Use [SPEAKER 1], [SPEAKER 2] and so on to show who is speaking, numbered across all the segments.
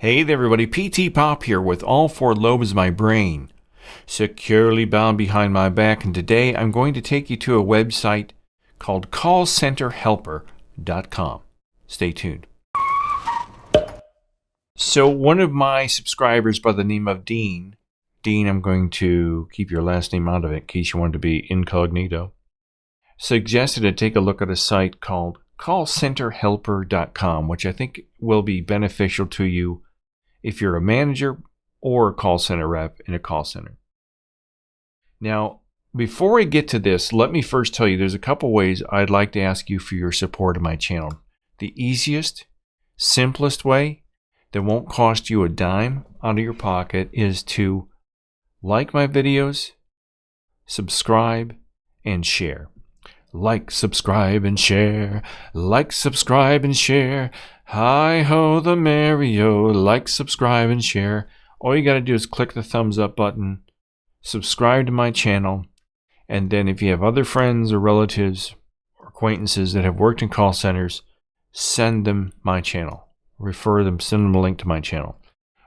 [SPEAKER 1] Hey there everybody, PTPOP here with all four lobes of my brain securely bound behind my back, and today I'm going to take you to a website called CallCenterHelper.com. Stay tuned. So one of my subscribers by the name of Dean, I'm going to keep your last name out of it in case you want to be incognito, suggested I take a look at a site called CallCenterHelper.com, which I think will be beneficial to you if you're a manager or a call center rep in a call center. Now, before I get to this, let me first tell you there's a couple ways I'd like to ask you for your support of my channel. The easiest, simplest way that won't cost you a dime out of your pocket is to like my videos, subscribe, and share. Like, subscribe, and share. Like, subscribe, and share. Hi-ho the Mario. Like, subscribe, and share. All you got to do is click the thumbs up button, subscribe to my channel, and then if you have other friends or relatives or acquaintances that have worked in call centers, send them my channel. Refer them, send them a link to my channel.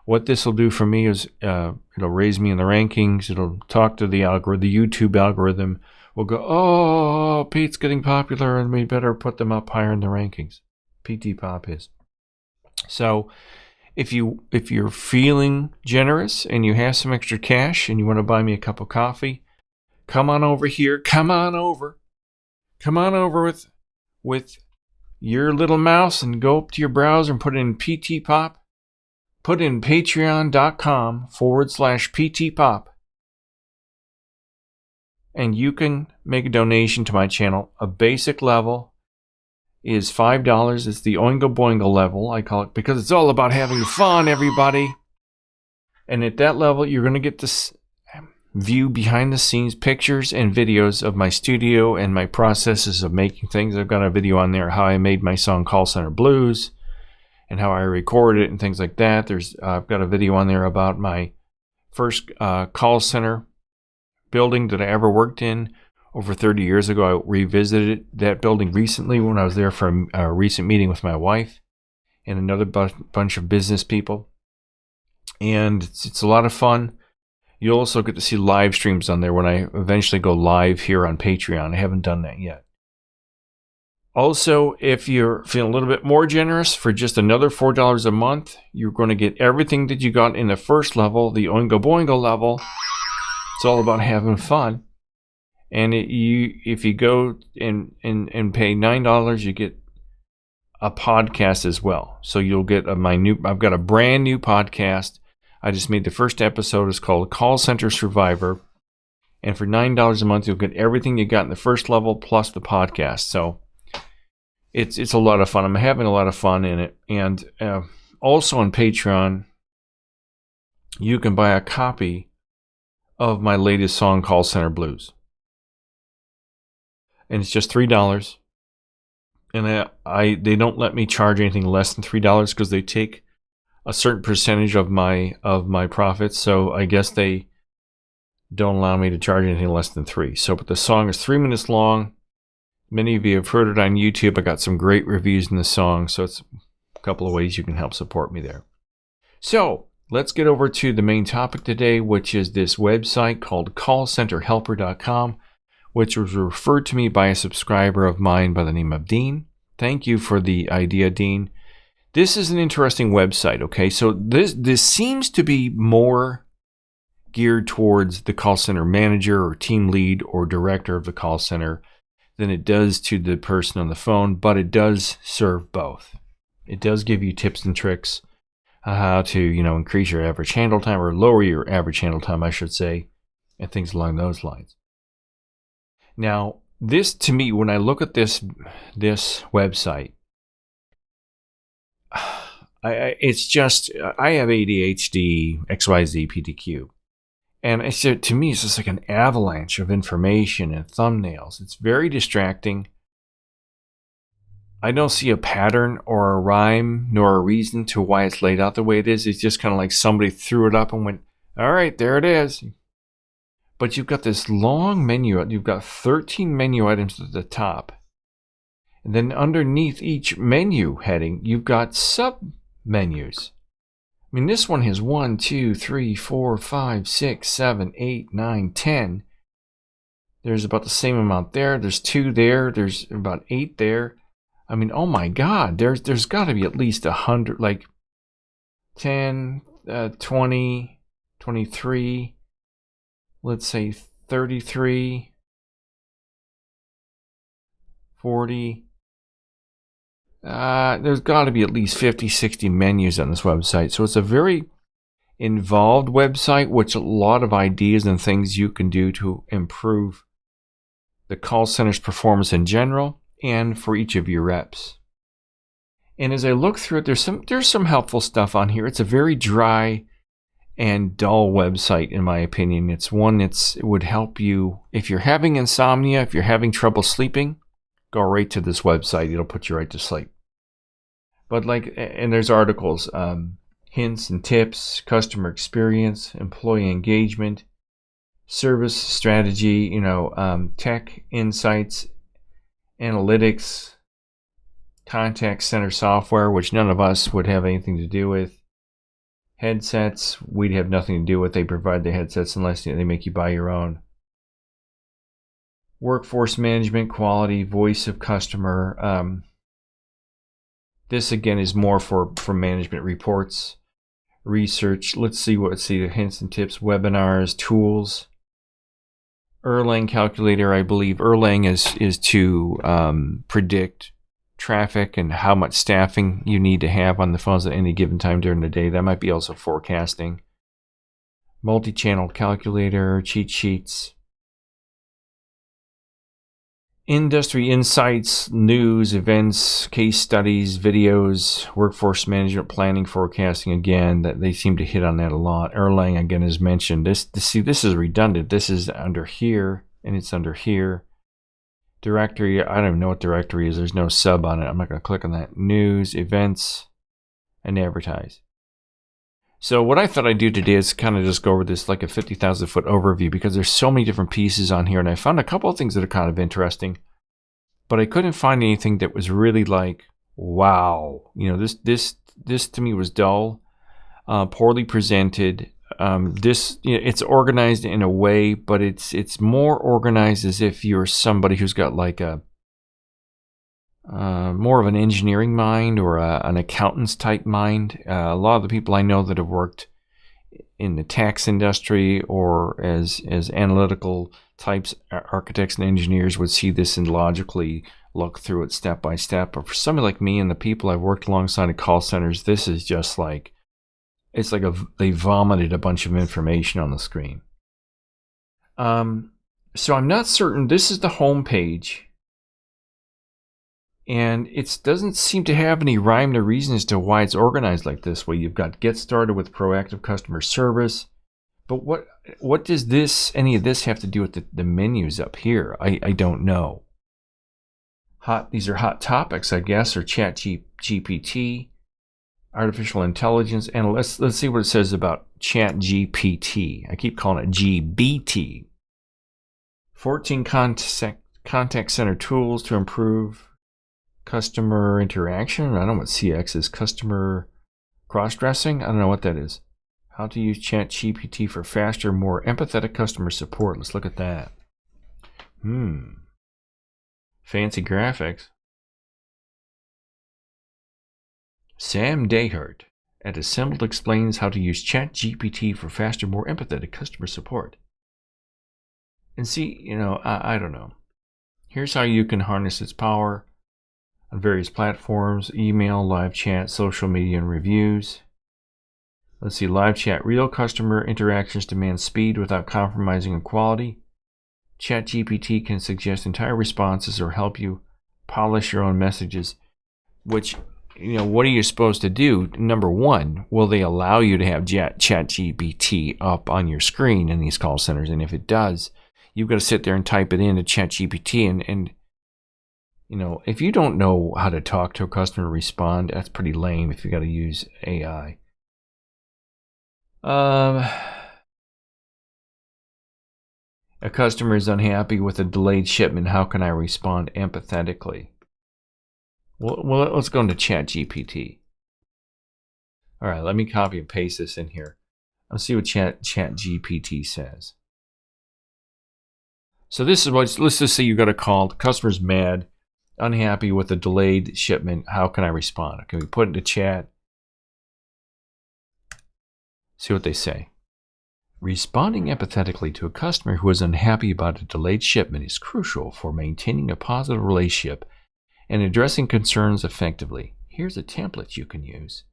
[SPEAKER 1] What this will do for me is it'll raise me in the rankings. It'll talk to the algorithm, the YouTube algorithm. We'll go, oh, Pete's getting popular and we better put them up higher in the rankings. PTPOP is. So if you're feeling generous and you have some extra cash and you want to buy me a cup of coffee, come on over here. Come on over with your little mouse and go up to your browser and put in PTPOP. Put in patreon.com/PTPOP. And you can make a donation to my channel. A basic level is $5. It's the Oingo Boingo level, I call it, because it's all about having fun, everybody. And at that level, you're going to get this view behind the scenes, pictures and videos of my studio and my processes of making things. I've got a video on there, how I made my song Call Center Blues and how I recorded it and things like that. I've got a video on there about my first call center building that I ever worked in over 30 years ago. I revisited that building recently when I was there for a recent meeting with my wife and another bunch of business people. And it's a lot of fun. You'll also get to see live streams on there when I eventually go live here on Patreon. I haven't done that yet. Also, if you're feeling a little bit more generous, for just another $4 a month, you're going to get everything that you got in the first level, the Oingo Boingo level. It's all about having fun. And if you go and pay $9, you get a podcast as well. So you'll get I've got a brand new podcast. I just made the first episode. It's called Call Center Survivor. And for $9 a month, you'll get everything you got in the first level plus the podcast. So it's a lot of fun. I'm having a lot of fun in it. And also on Patreon, you can buy a copy of my latest song, Call Center Blues. And it's just $3. And they don't let me charge anything less than $3 because they take a certain percentage of my profits. So I guess they don't allow me to charge anything less than $3. So, but the song is 3 minutes long. Many of you have heard it on YouTube. I got some great reviews in the song. So it's a couple of ways you can help support me there. So let's get over to the main topic today, which is this website called CallCenterHelper.com, which was referred to me by a subscriber of mine by the name of Dean. Thank you for the idea, Dean. This is an interesting website, okay? So this seems to be more geared towards the call center manager or team lead or director of the call center than it does to the person on the phone, but it does serve both. It does give you tips and tricks how to, increase your average handle time or lower your average handle time, I should say, and things along those lines. Now, this to me, when I look at this website, it's just, I have ADHD, XYZ, PTQ. And to me, it's just like an avalanche of information and thumbnails. It's very distracting. I don't see a pattern or a rhyme nor a reason to why it's laid out the way it is. It's just kind of like somebody threw it up and went, all right, there it is. But you've got this long menu. You've got 13 menu items at the top. And then underneath each menu heading, you've got sub menus. mean, this one has 1, 2, 3, 4, 5, 6, 7, 8, 9, 10. There's about the same amount there. There's 2 there. There's about 8 there. I mean, oh my God, there's got to be at least 100, like 10, 20, 23, let's say 33, 40. There's got to be at least 50, 60 menus on this website. So it's a very involved website, which a lot of ideas and things you can do to improve the call center's performance in general and for each of your reps. And as I look through it, there's some helpful stuff on here. It's a very dry and dull website, in my opinion. It's one it would help you if you're having insomnia, if you're having trouble sleeping, go right to this website. It'll put you right to sleep. But and there's articles, hints and tips, customer experience, employee engagement, service strategy, tech insights, analytics, contact center software, which none of us would have anything to do with. Headsets, we'd have nothing to do with. They provide the headsets unless they make you buy your own. Workforce management, quality, voice of customer. This again is more for management reports, research. Let's see the hints and tips, webinars, tools. Erlang calculator, I believe Erlang is to predict traffic and how much staffing you need to have on the phones at any given time during the day. That might be also forecasting. Multi-channel calculator, cheat sheets. Industry insights, news, events, case studies, videos, workforce management, planning, forecasting. Again, that they seem to hit on that a lot. Erlang again is mentioned. This is redundant. This is under here and it's under here. Directory, I don't even know what directory is. There's no sub on it. I'm not going to click on that. News, events, and advertise. So what I thought I'd do today is kind of just go over this like a 50,000 foot overview, because there's so many different pieces on here, and I found a couple of things that are kind of interesting, but I couldn't find anything that was really like, wow, this to me was dull, poorly presented. It's organized in a way, but it's more organized as if you're somebody who's got like a more of an engineering mind or an accountant's type mind. A lot of the people I know that have worked in the tax industry or as analytical types, architects and engineers, would see this and logically look through it step by step. But for somebody like me and the people I've worked alongside at call centers, this is just like, it's like they vomited a bunch of information on the screen. So I'm not certain. This is the home page. And it doesn't seem to have any rhyme or reason as to why it's organized like this way. You've got get started with proactive customer service. But what does any of this have to do with the menus up here? I don't know. These are hot topics, I guess, or chat GPT, artificial intelligence. And let's see what it says about chat GPT. I keep calling it GBT. 14 contact center tools to improve customer interaction. I don't know what CX is. Customer cross-dressing? I don't know what that is. How to use ChatGPT for faster, more empathetic customer support. Let's look at that. Fancy graphics. Sam Dehart at Assembled explains how to use ChatGPT for faster, more empathetic customer support. And see, I don't know. Here's how you can harness its power on various platforms: email, live chat, social media, and reviews. Let's see, live chat. Real customer interactions demand speed without compromising on quality. ChatGPT can suggest entire responses or help you polish your own messages, which, what are you supposed to do? Number one, will they allow you to have ChatGPT up on your screen in these call centers? And if it does, you've got to sit there and type it into ChatGPT and if you don't know how to talk to a customer, respond, that's pretty lame if you got to use AI. A customer is unhappy with a delayed shipment. How can I respond empathetically? Well, let's go into ChatGPT. All right, let me copy and paste this in here. Let's see what ChatGPT says. So this is what, let's just say you got a call, the customer's mad, unhappy with the delayed shipment. How can I respond? Can we put it into chat? See what they say. Responding empathetically to a customer who is unhappy about a delayed shipment is crucial for maintaining a positive relationship and addressing concerns effectively. Here's a template you can use.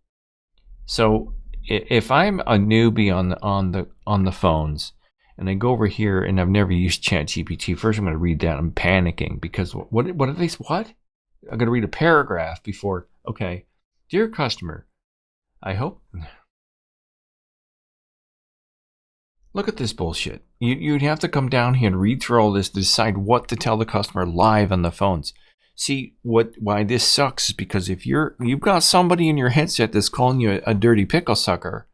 [SPEAKER 1] So if I'm a newbie on the phones, and I go over here and I've never used ChatGPT, first I'm going to read that. I'm panicking because what are they? What? I'm going to read a paragraph before. Okay, dear customer, I hope. Look at this bullshit. You'd have to come down here and read through all this to decide what to tell the customer live on the phones. See, why this sucks is because if you've got somebody in your headset that's calling you a dirty pickle sucker,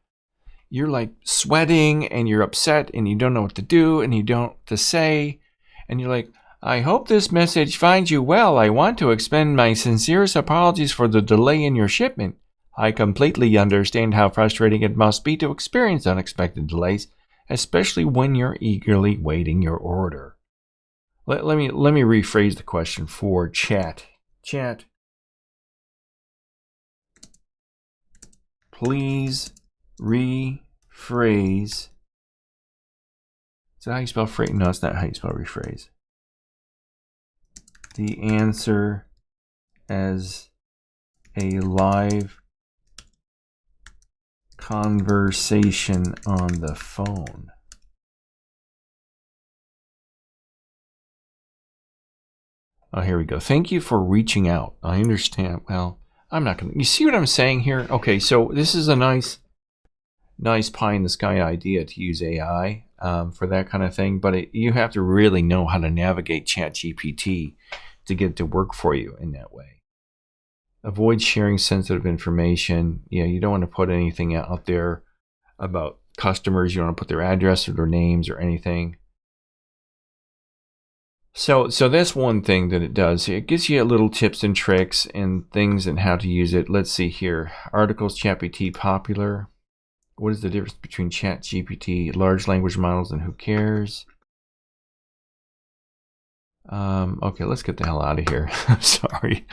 [SPEAKER 1] you're like sweating and you're upset and you don't know what to do and you don't know what to say. And you're like, I hope this message finds you well. I want to extend my sincerest apologies for the delay in your shipment. I completely understand how frustrating it must be to experience unexpected delays, especially when you're eagerly waiting your order. Let me rephrase the question for chat. Chat, please rephrase. Is that how you spell phrase? No, it's not how you spell rephrase. The answer as a live conversation on the phone. Oh, here we go. Thank you for reaching out. I understand. Well, I'm not going to... You see what I'm saying here? Okay, so this is a nice pie-in-the-sky idea to use AI for that kind of thing, but you have to really know how to navigate ChatGPT to get it to work for you in that way. Avoid sharing sensitive information. Yeah, you don't want to put anything out there about customers. You don't want to put their address or their names or anything. So that's one thing that it does. It gives you little tips and tricks and things and how to use it. Let's see here. Articles, ChatGPT popular. What is the difference between ChatGPT, large language models, and who cares? Okay, let's get the hell out of here. Sorry.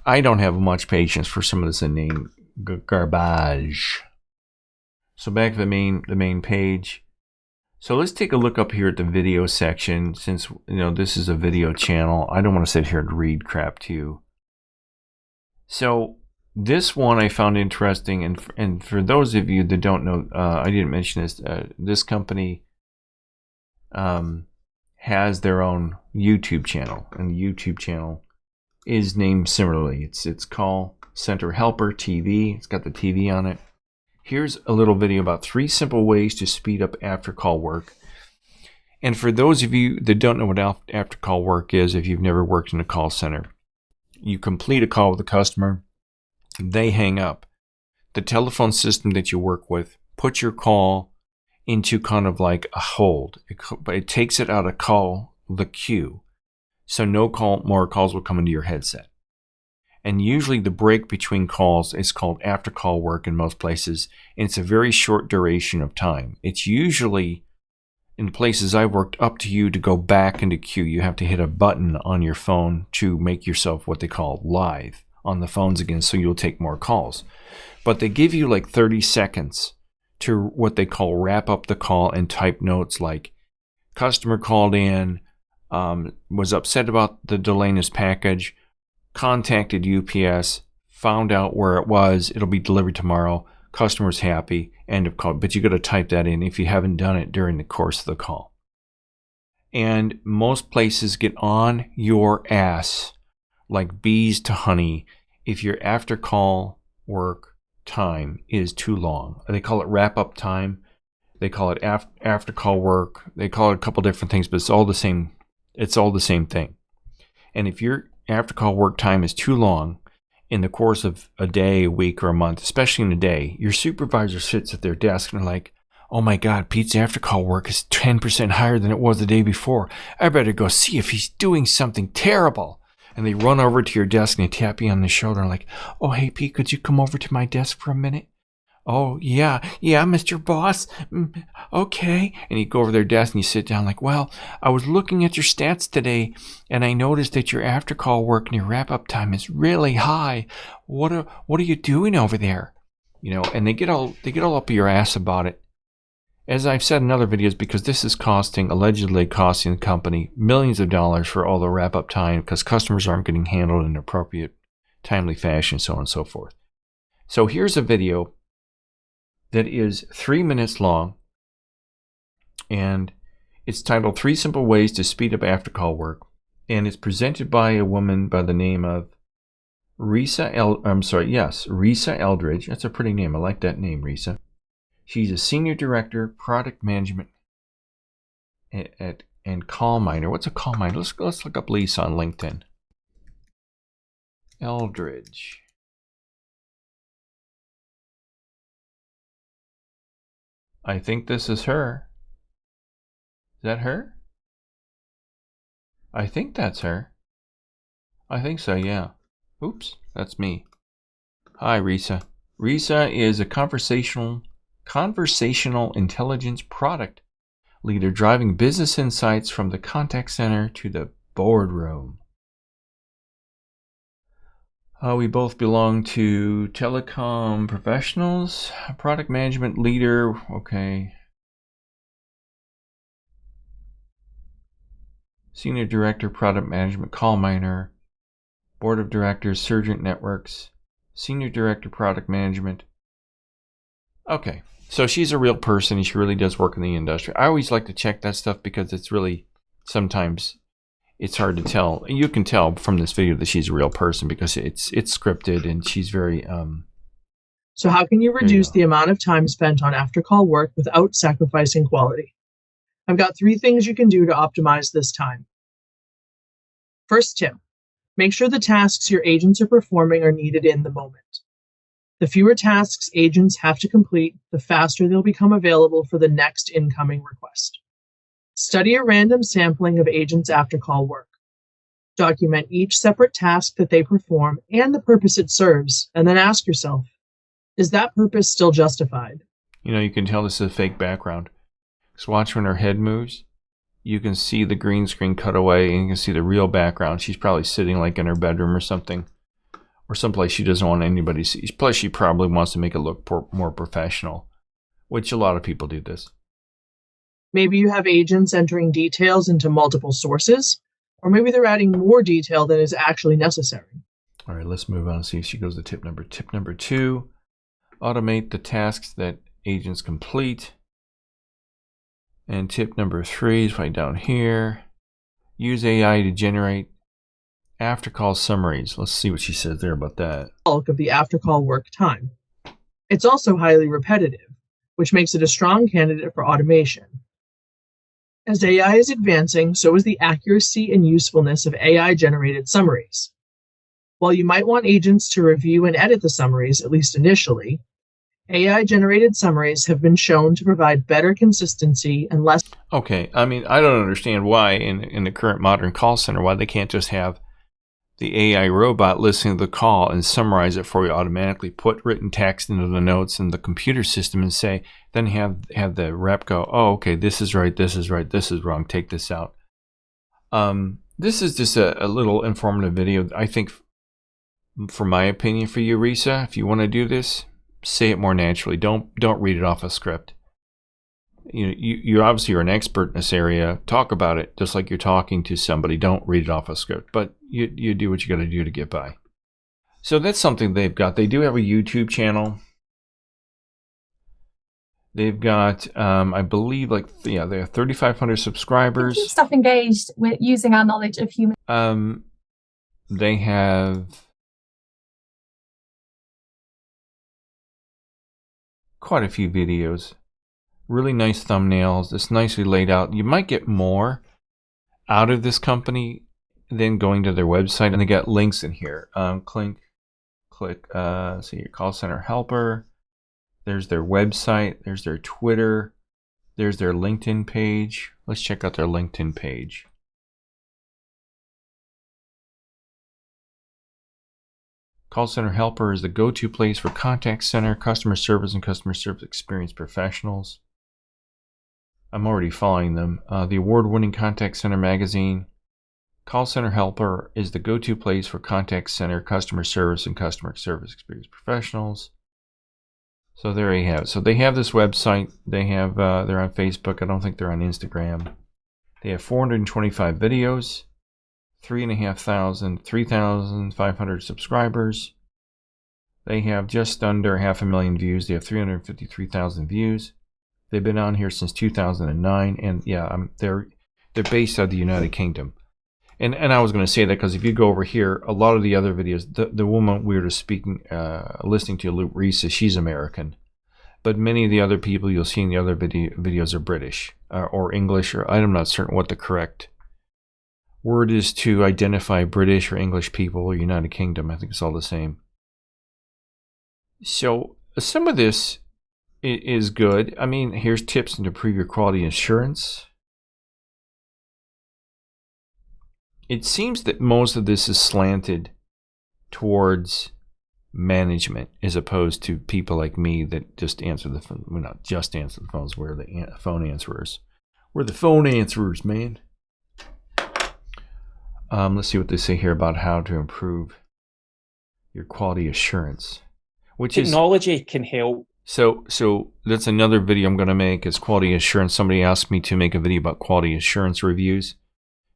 [SPEAKER 1] I don't have much patience for some of this inane garbage. So back to the main page. So let's take a look up here at the video section. Since this is a video channel, I don't want to sit here and read crap to you. So this one I found interesting, and for those of you that don't know, I didn't mention this. This company has their own YouTube channel, and the YouTube channel is named similarly. It's CallCenterHelper TV. It's got the TV on it. Here's a little video about 3 simple ways to speed up after-call work. And for those of you that don't know what after-call work is, if you've never worked in a call center, you complete a call with a customer, they hang up. The telephone system that you work with puts your call into kind of like a hold, but it takes it out of the queue, so no more calls will come into your headset. And usually the break between calls is called after-call work in most places, and it's a very short duration of time. It's usually, in places I've worked, up to you to go back into queue. You have to hit a button on your phone to make yourself what they call live on the phones again, so you'll take more calls. But they give you like 30 seconds to what they call wrap up the call and type notes like, customer called in, was upset about the delay in his package, contacted UPS, found out where it was, it'll be delivered tomorrow, customer's happy, end of call. But you got to type that in if you haven't done it during the course of the call. And most places get on your ass like bees to honey if your after call work time is too long. They call it wrap up time. They call it after call work. They call it a couple different things, but it's all the same. It's all the same thing. And if your after call work time is too long in the course of a day, a week, or a month, especially in a day, your supervisor sits at their desk and they're like, oh my God, Pete's after call work is 10% higher than it was the day before. I better go see if he's doing something terrible. And they run over to your desk and they tap you on the shoulder and like, oh, hey, Pete, could you come over to my desk for a minute? Oh, yeah, Mr. Boss. Okay. And you go over their desk and you sit down like, well, I was looking at your stats today and I noticed that your after call work and your wrap up time is really high. What are you doing over there? You know, and they get all up your ass about it. As I've said in other videos, because this is allegedly costing the company millions of dollars for all the wrap up time because customers aren't getting handled in an appropriate, timely fashion, so on and so forth. So here's a video that is 3 minutes long, and it's titled 3 Simple Ways to Speed Up After Call Work, and it's presented by a woman by the name of Risa Eldridge. That's a pretty name. I like that name, Risa. She's a Senior Director, Product Management and Call Miner. What's a Call Miner? Let's look up Lisa on LinkedIn. Eldridge. I think this is her. Is that her? I think that's her. I think so, yeah. Oops, that's me. Hi, Risa. Risa is a conversational intelligence product leader driving business insights from the contact center to the boardroom. We both belong to telecom professionals. Product management leader. Okay. Senior Director, Product Management, Call Miner. Board of Directors, Surgent Networks. Senior Director, Product Management. Okay. So she's a real person and she really does work in the industry. I always like to check that stuff because it's really, sometimes it's hard to tell. You can tell from this video that she's a real person because it's scripted and she's very
[SPEAKER 2] So how can you reduce the amount of time spent on after call work without sacrificing quality? I've got 3 things you can do to optimize this time. First tip, make sure the tasks your agents are performing are needed in the moment. The fewer tasks agents have to complete, the faster they'll become available for the next incoming request. Study a random sampling of agents' after-call work. Document each separate task that they perform and the purpose it serves, and then ask yourself, is that purpose still justified?
[SPEAKER 1] You know, you can tell this is a fake background. Just watch when her head moves. You can see the green screen cut away and you can see the real background. She's probably sitting like in her bedroom or something. Or someplace she doesn't want anybody to see. Plus, she probably wants to make it look more professional, which a lot of people do this.
[SPEAKER 2] Maybe you have agents entering details into multiple sources, or maybe they're adding more detail than is actually necessary.
[SPEAKER 1] All right, let's move on and see if she goes to tip number 2. Automate the tasks that agents complete. And tip number 3 is right down here. Use AI to generate after-call summaries. Let's see what she says there about that.
[SPEAKER 2] Bulk of the after-call work time. It's also highly repetitive, which makes it a strong candidate for automation. As AI is advancing, so is the accuracy and usefulness of AI-generated summaries. While you might want agents to review and edit the summaries, at least initially, AI-generated summaries have been shown to provide better consistency and less...
[SPEAKER 1] Okay, I mean, I don't understand why in the current modern call center, why they can't just have the AI robot listening to the call and summarize it for you automatically, put written text into the notes in the computer system and say, then have the rep go, oh, okay, this is right, this is right, this is wrong, take this out. This is just a little informative video. I think, for my opinion for you, Risa, if you want to do this, say it more naturally. Don't read it off a script. You obviously are an expert in this area. Talk about it just like you're talking to somebody. Don't read it off a script, but you do what you got to do to get by. So that's something they've got. They do have a YouTube channel. They've got, I believe, they have 3,500 subscribers.
[SPEAKER 3] Keep staff engaged with using our knowledge of human.
[SPEAKER 1] They have quite a few videos. Really nice thumbnails. It's nicely laid out. You might get more out of this company than going to their website. And they got links in here. Click, see your CallCenterHelper. There's their website. There's their Twitter. There's their LinkedIn page. Let's check out their LinkedIn page. CallCenterHelper is the go-to place for contact center, customer service, and customer service experience professionals. I'm already following them. The award-winning Contact Center magazine. CallCenterHelper is the go-to place for contact center, customer service, and customer service experience professionals. So there you have it. So they have this website. They have they're on Facebook. I don't think they're on Instagram. They have 425 videos, 3,500 subscribers. They have just under 500,000 views. They have 353,000 views. They've been on here since 2009, and yeah, they're based out of the United Kingdom. And I was going to say that because if you go over here, a lot of the other videos, the woman we were listening to, Luke Reese, she's American. But many of the other people you'll see in the other videos are British or English, or I'm not certain what the correct word is to identify British or English people or United Kingdom. I think it's all the same. So some of this is good. I mean, here's tips to improve your quality assurance. It seems that most of this is slanted towards management as opposed to people like me that just answer the phone. Well, not just answer the phones. We're the phone answerers. We're the phone answerers, man. Let's see what they say here about how to improve your quality assurance.
[SPEAKER 4] Technology can help.
[SPEAKER 1] So that's another video I'm going to make is quality assurance. Somebody asked me to make a video about quality assurance reviews.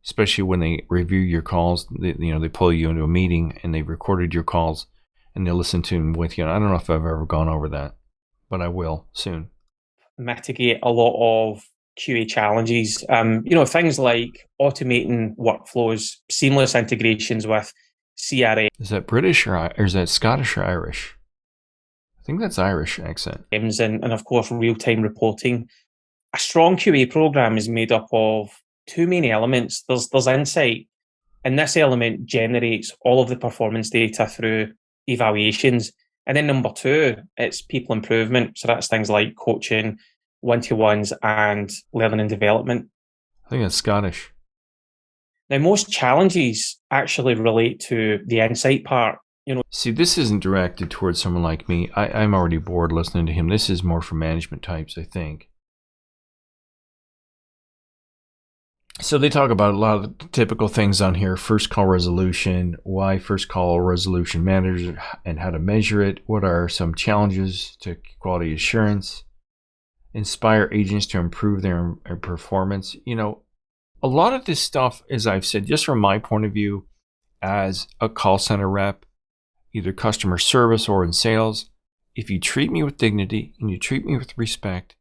[SPEAKER 1] Especially when they review your calls, they pull you into a meeting and they've recorded your calls and they listen to them with you. And I don't know if I've ever gone over that, but I will soon.
[SPEAKER 4] Mitigate a lot of QA challenges. Things like automating workflows, seamless integrations with CRM.
[SPEAKER 1] Is that British or is that Scottish or Irish? I think that's Irish accent.
[SPEAKER 4] And of course, real-time reporting. A strong QA program is made up of two main elements. There's insight, and this element generates all of the performance data through evaluations. And then number two, it's people improvement. So that's things like coaching, one-to-ones, and learning and development.
[SPEAKER 1] I think that's Scottish.
[SPEAKER 4] Now, most challenges actually relate to the insight part.
[SPEAKER 1] See, this isn't directed towards someone like me. I'm already bored listening to him. This is more for management types, I think. So they talk about a lot of the typical things on here. First call resolution, why first call resolution matters and how to measure it. What are some challenges to quality assurance? Inspire agents to improve their performance. A lot of this stuff, as I've said, just from my point of view as a call center rep, either customer service or in sales, if you treat me with dignity and you treat me with respect,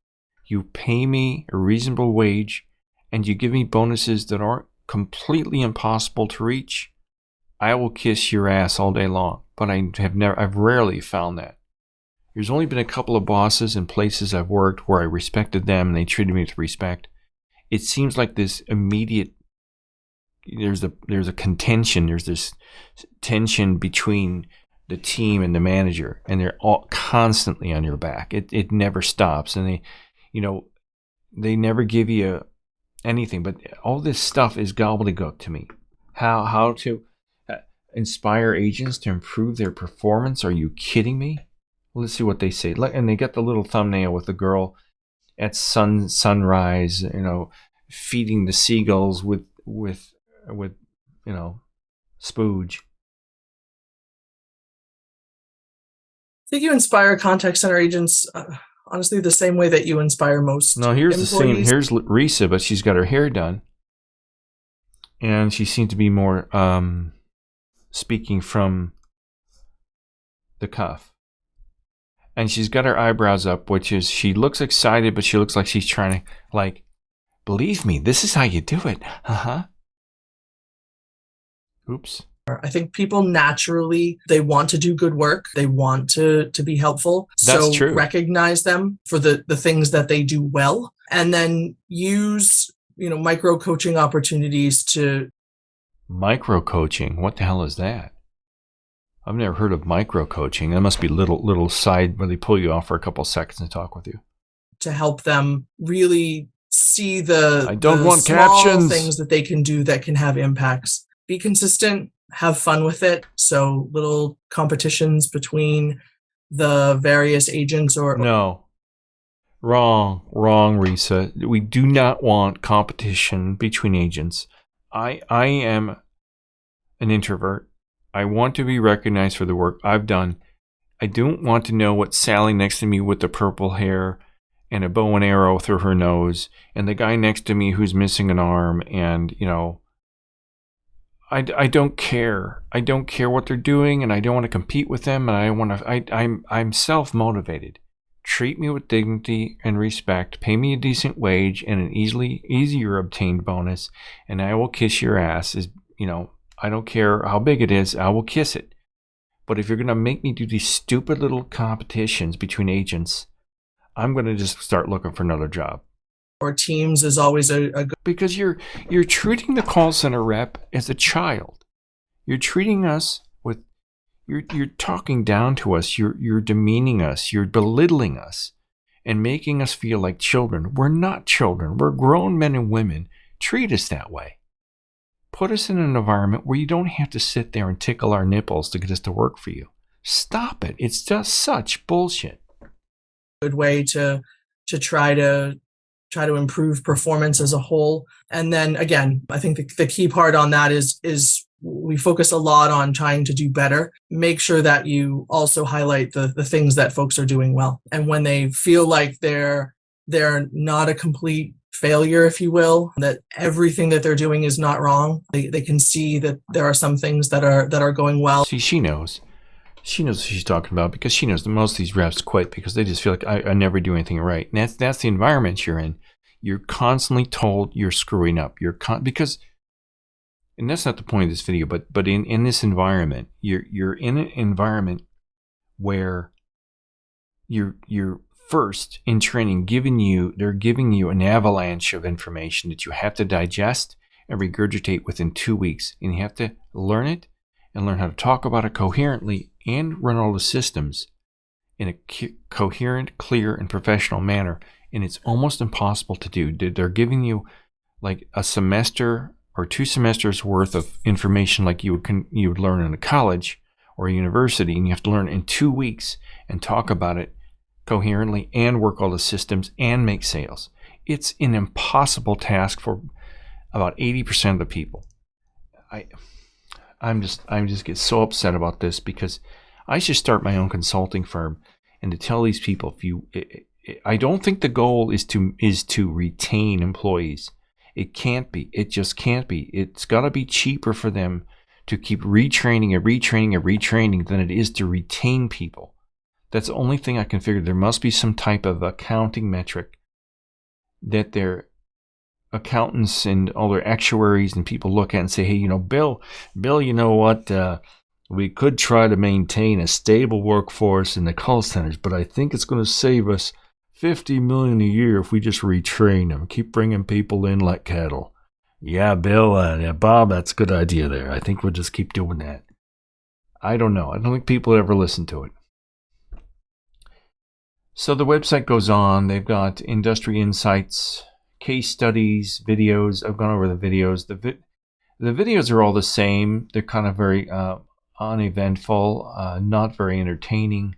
[SPEAKER 1] you pay me a reasonable wage, and you give me bonuses that aren't completely impossible to reach, I will kiss your ass all day long. But I've rarely found that. There's only been a couple of bosses and places I've worked where I respected them and they treated me with respect. It seems like this immediate, there's a contention, there's this tension between the team and the manager, and they're all constantly on your back. It never stops, and they never give you anything, but all this stuff is gobbledygook to me. How to inspire agents to improve their performance? Are you kidding me? Let's see what they say. And they get the little thumbnail with the girl at sunrise, feeding the seagulls with spooge.
[SPEAKER 2] I think you inspire contact center agents, honestly, the same way that you inspire most.
[SPEAKER 1] No, here's
[SPEAKER 2] employees.
[SPEAKER 1] the same. Here's Risa, but she's got her hair done, and she seems to be more speaking from the cuff. And she's got her eyebrows up, which is, she looks excited, but she looks like she's trying to, believe me, this is how you do it. Oops.
[SPEAKER 2] I think people naturally, they want to do good work. They want to be helpful.
[SPEAKER 1] That's true.
[SPEAKER 2] Recognize them for the things that they do well, and then use, micro coaching opportunities to.
[SPEAKER 1] Micro coaching? What the hell is that? I've never heard of micro coaching. That must be little side where they pull you off for a couple of seconds and talk with you.
[SPEAKER 2] To help them really see the
[SPEAKER 1] I don't want
[SPEAKER 2] small
[SPEAKER 1] captions.
[SPEAKER 2] Things that they can do that can have impacts. Be consistent. have fun with it. So little competitions between the various agents or
[SPEAKER 1] No. Wrong, Risa. We do not want competition between agents. I am an introvert. I want to be recognized for the work I've done. I don't want to know what Sally next to me with the purple hair and a bow and arrow through her nose, and the guy next to me who's missing an arm, and I don't care. I don't care what they're doing, and I don't want to compete with them, and I'm self-motivated. Treat me with dignity and respect. Pay me a decent wage and an easier obtained bonus, and I will kiss your ass. I don't care how big it is. I will kiss it. But if you're going to make me do these stupid little competitions between agents, I'm going to just start looking for another job.
[SPEAKER 2] Or Teams is always a good...
[SPEAKER 1] Because you're treating the call center rep as a child. You're treating us with... You're talking down to us. You're demeaning us. You're belittling us and making us feel like children. We're not children. We're grown men and women. Treat us that way. Put us in an environment where you don't have to sit there and tickle our nipples to get us to work for you. Stop it. It's just such bullshit.
[SPEAKER 2] Good way to try to improve performance as a whole. And then again, I think the key part on that is we focus a lot on trying to do better. Make sure that you also highlight the things that folks are doing well. And when they feel like they're not a complete failure, if you will, that everything that they're doing is not wrong, they can see that there are some things that are going well.
[SPEAKER 1] See, she knows what she's talking about, because she knows that most of these reps quit because they just feel like I never do anything right. And that's the environment you're in. You're constantly told you're screwing up. And that's not the point of this video, but in this environment, you're in an environment where you're first in training they're giving you an avalanche of information that you have to digest and regurgitate within 2 weeks. And you have to learn it and learn how to talk about it coherently and run all the systems in a coherent, clear, and professional manner. And it's almost impossible to do. They're giving you like a semester or 2 semesters worth of information like you would learn in a college or a university, and you have to learn in 2 weeks and talk about it coherently and work all the systems and make sales. It's an impossible task for about 80% of the people. I'm just get so upset about this, because I should start my own consulting firm and to tell these people, I don't think the goal is to retain employees. It can't be. It just can't be. It's got to be cheaper for them to keep retraining than it is to retain people. That's the only thing I can figure. There must be some type of accounting metric that their accountants and all their actuaries and people look at and say, hey, Bill, you know what? We could try to maintain a stable workforce in the call centers, but I think it's going to save us $50 million a year if we just retrain them, keep bringing people in like cattle. Yeah, Bill, Bob, that's a good idea there. I think we'll just keep doing that. I don't know. I don't think people ever listen to it. So the website goes on. They've got industry insights, case studies, videos. I've gone over the videos. The videos are all the same. They're kind of very uneventful, not very entertaining.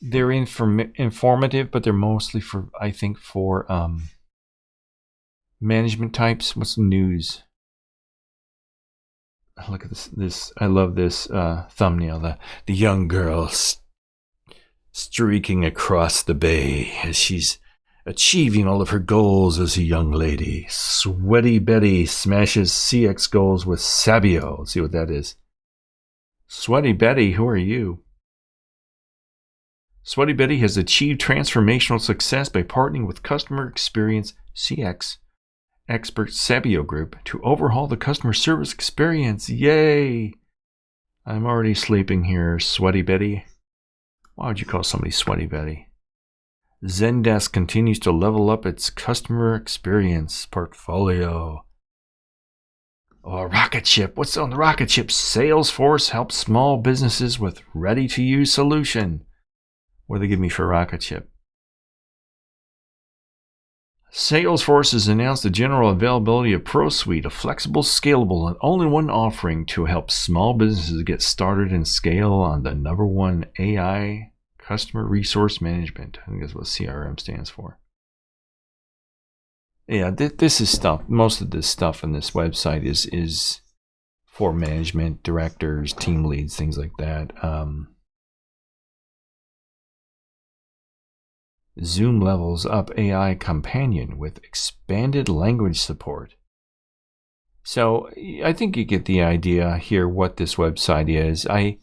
[SPEAKER 1] They're informative, but they're mostly for management types. What's the news? Look at this. I love this thumbnail. The young girl streaking across the bay as she's achieving all of her goals as a young lady. Sweaty Betty smashes CX goals with Sabio. Let's see what that is. Sweaty Betty, who are you? Sweaty Betty has achieved transformational success by partnering with customer experience CX expert Sabio Group to overhaul the customer service experience. Yay! I'm already sleeping here, Sweaty Betty. Why would you call somebody Sweaty Betty? Zendesk continues to level up its customer experience portfolio. Oh, a rocket ship. What's on the rocket ship? Salesforce helps small businesses with ready-to-use solution. What do they give me for rocket ship? Salesforce has announced the general availability of Pro Suite, a flexible, scalable, and all-in-one offering to help small businesses get started and scale on the #1 AI customer resource management. I think that's what CRM stands for. Yeah, this is stuff. Most of this stuff on this website is for management, directors, team leads, things like that. Zoom levels up AI companion with expanded language support. So I think you get the idea here what this website is. I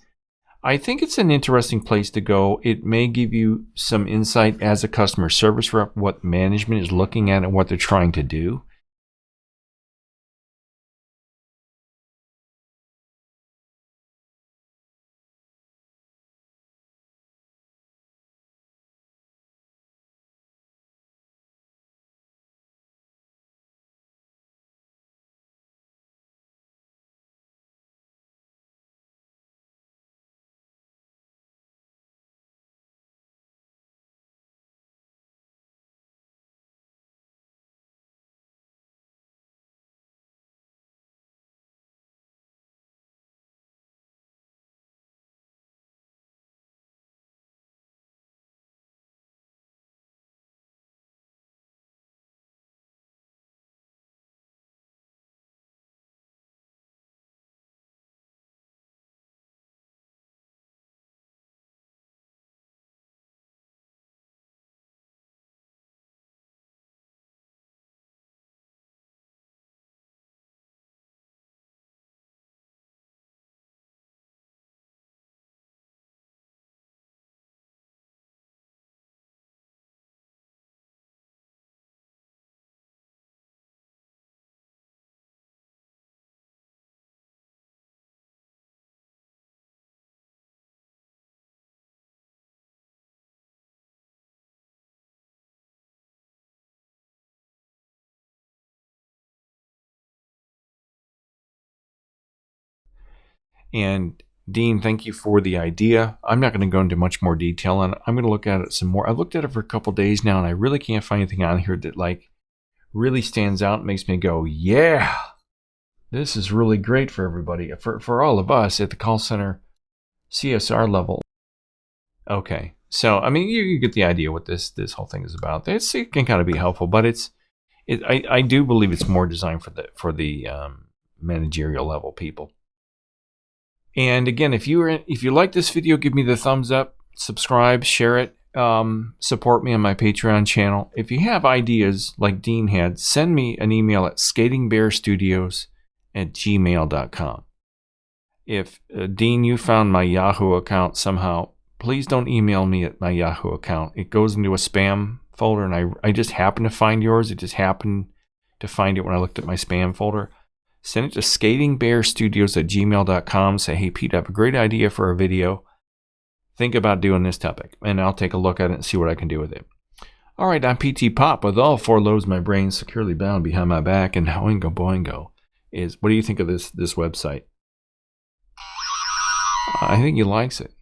[SPEAKER 1] think it's an interesting place to go. It may give you some insight as a customer service rep what management is looking at and what they're trying to do. And Dean, thank you for the idea. I'm not going to go into much more detail on it. I'm going to look at it some more. I've looked at it for a couple days now, and I really can't find anything on here that like really stands out and makes me go, yeah, this is really great for everybody, for all of us at the call center CSR level. Okay, so I mean, you get the idea what this whole thing is about. It can kind of be helpful, but I do believe it's more designed for the managerial level people. And again, if you like this video, give me the thumbs up, subscribe, share it, support me on my Patreon channel. If you have ideas like Dean had, send me an email at skatingbearstudios@gmail.com. If Dean, you found my Yahoo account somehow, please don't email me at my Yahoo account. It goes into a spam folder, and I just happened to find yours. It just happened to find it when I looked at my spam folder. Send it to skatingbearstudios@gmail.com. Say, hey, Pete, I have a great idea for a video. Think about doing this topic, and I'll take a look at it and see what I can do with it. All right, I'm PTPOP with all 4 lobes of my brain securely bound behind my back, and Oingo Boingo is, what do you think of this website? I think he likes it.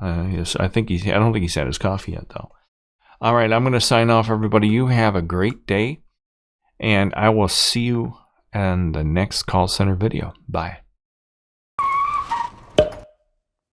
[SPEAKER 1] Yes, I don't think he's had his coffee yet, though. All right, I'm going to sign off, everybody. You have a great day, and I will see you in the next call center video. Bye.